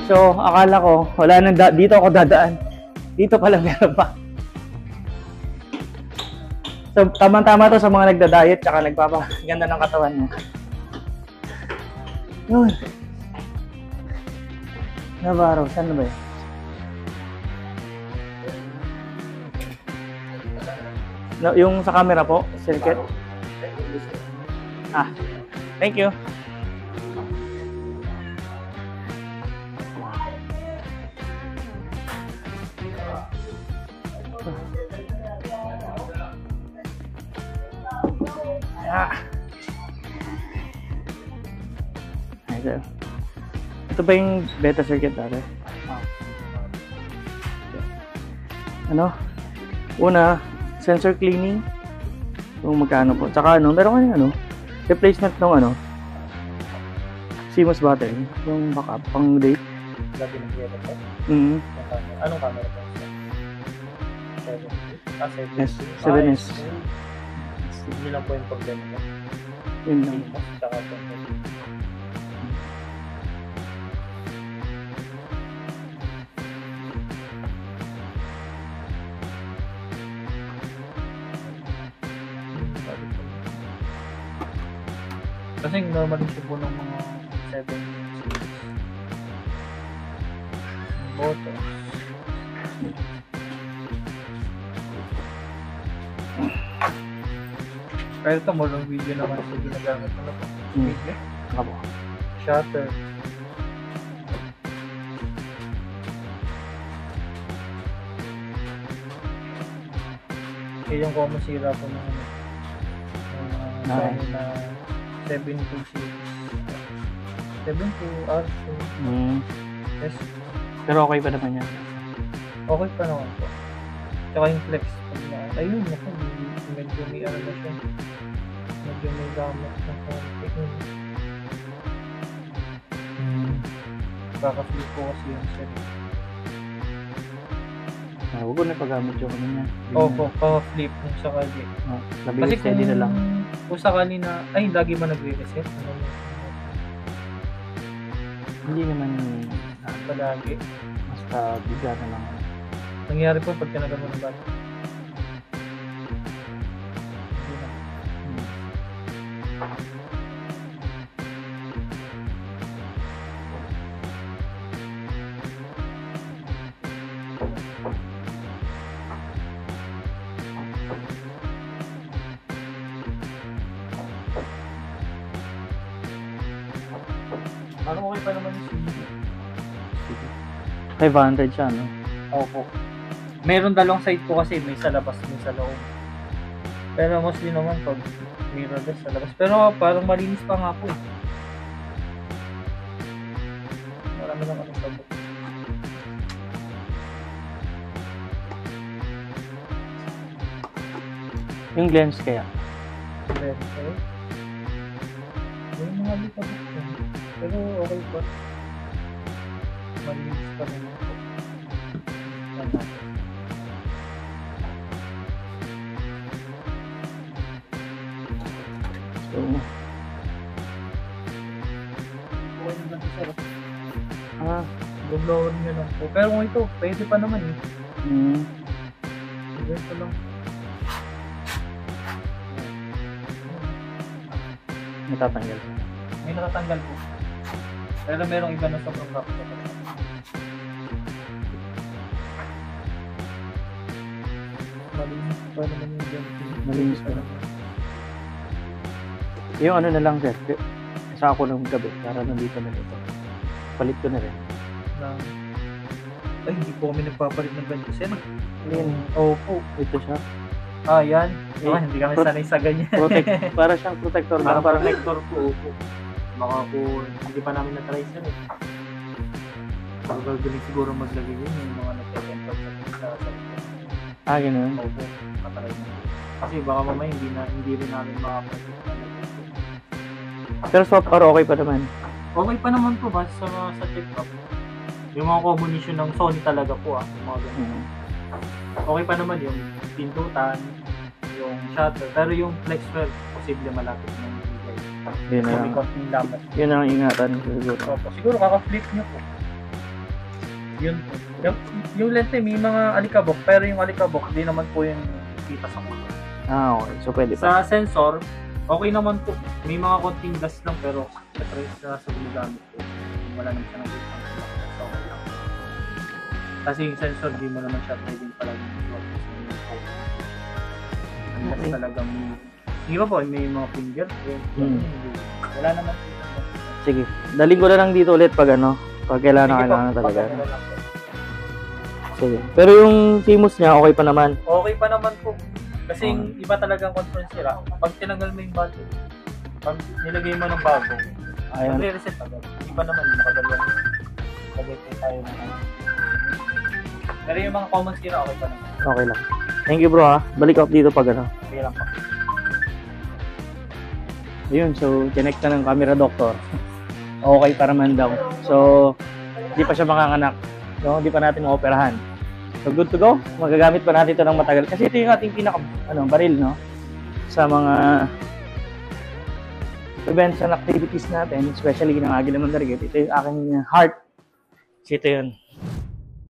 So, akala ko, wala nang dito ako dadaan. Dito pala meron pa. So, tama-tama to sa mga nagda-diet tsaka nagpapaganda ng katawan mo. Yun. Navarro, saan na ba yun? No, yung sa camera po, circuit. Ah, thank you. Ah. Ito ba yung beta circuit dati? Ano? Una, sensor cleaning. Kung magkano po. Tsaka ano, meron kayong ano, replacement ng ano, CMOS battery. Yung backup, pang date. Lagi ng creator po? Anong camera po? 7S. 7S. Hindi lang po yung problema ko. Yun lang. Tsaka po. Kasi normal siya po ng mga 7 series. Boto. Pero ito mo lang video naman ito ginagamit mo na po. Video? Ako. Shutter. Kaya yung common sira po ng Sony na 7.2 series. 7.2 R2. Yes. Pero okay pa naman yan. Okay pa naman po. Tsaka yung flex. Ayun, naku. Medyo may ano na siya. Medyo may gamit na konti. Kaka-flip po kasi yung set. Huwag ko na paggamit yung kanina. Opo, kaka-flip yung sakali. Kasi steady na lang. Kung sakali na, ay, lagi ba nagre-reset? Hindi naman palagi. Basta bigla na lang. Nangyari po pag tinagal mo ng bata. Ano okay pa naman yung CD? 500 siya, no? Opo. Meron dalawang side po kasi, may sa labas, may sa loob. Pero mostly naman pag mirrorless sa labas. Pero parang malinis pa nga po eh. Marami lang ano sabot. Yung lens kaya? Lens eh. May mga likabot po. Pero okay pa. Malinis pa naman po. So, blower nyo lang po. Pero kung ito, pwede pa naman eh. Ito lang. natatanggal. May natatanggal po. Pero merong iba na sobrang rough. Malinis pa naman yung ganito. Malinis pa naman. Yung ano na lang sir, sa ako ng gabi, para nandito na dito. Palit ko na rin. Ay, hindi po kami nagpapalit ng ganito sir. Yan. Opo. Ito siya. Ah, yan. Hindi kami sanay sa ganyan. Para siyang protector. Parang protector po. Opo. Baka po, hindi pa namin na-try sir eh. Gagaling siguro maglagay yun yung mga nagtatemper sa ganun. Opo, matry na. Kasi baka mamaya hindi rin namin makaprotect. Pero swap or okay pa naman? Okay pa naman po base sa check-up. Yung mga combination ng Sony talaga po yung mga ganun. Okay pa naman yung pindutan, yung shutter, pero yung flex well, posible malapit ng bigay. Yun na lang. May konting lamat. Yun ang ingatan siguro. Opo, siguro kaka-flip nyo po. Yun po. Yung lente, may mga alikabok, pero yung alikabok, hindi naman po yung kita sa motor. Okay. So, pwede pa. Sa sensor, okay naman po. May mga konting gas lang, pero sa gumagamit po. Wala naman siya nakita. So, okay lang. Kasi yung sensor, di mo naman siya pwedeng palaging i-plot sa yung phone. Unless talagang, hindi ba po, may mga fingerprint. Wala naman po. Sige. Daling ko na lang dito ulit pag pag kailangan talaga. Sige. Pero yung CMOS niya, okay pa naman. Okay pa naman po. Kasi yung iba talagang concern sila. Pag tinanggal mo yung battery, pag nilagay mo ng bago, Ayan. magre-reset agad. Iba naman, nakadalawang lagay po tayo ng Pero yung mga common sira, okay pa naman. Okay lang. Thank you bro ha. Balik up dito pag Okay lang po. Ayun, so connect na ng camera doctor. Okay para man daw. So, di pa siya makanganak. No, di pa natin maoperahan. So, good to go. Magagamit pa natin ito ng matagal. Kasi ito yung ating pinaka, baril, no? Sa mga events and activities natin, especially ng Aguila Mandariguet. Ito yung aking heart. Kasi ito yun.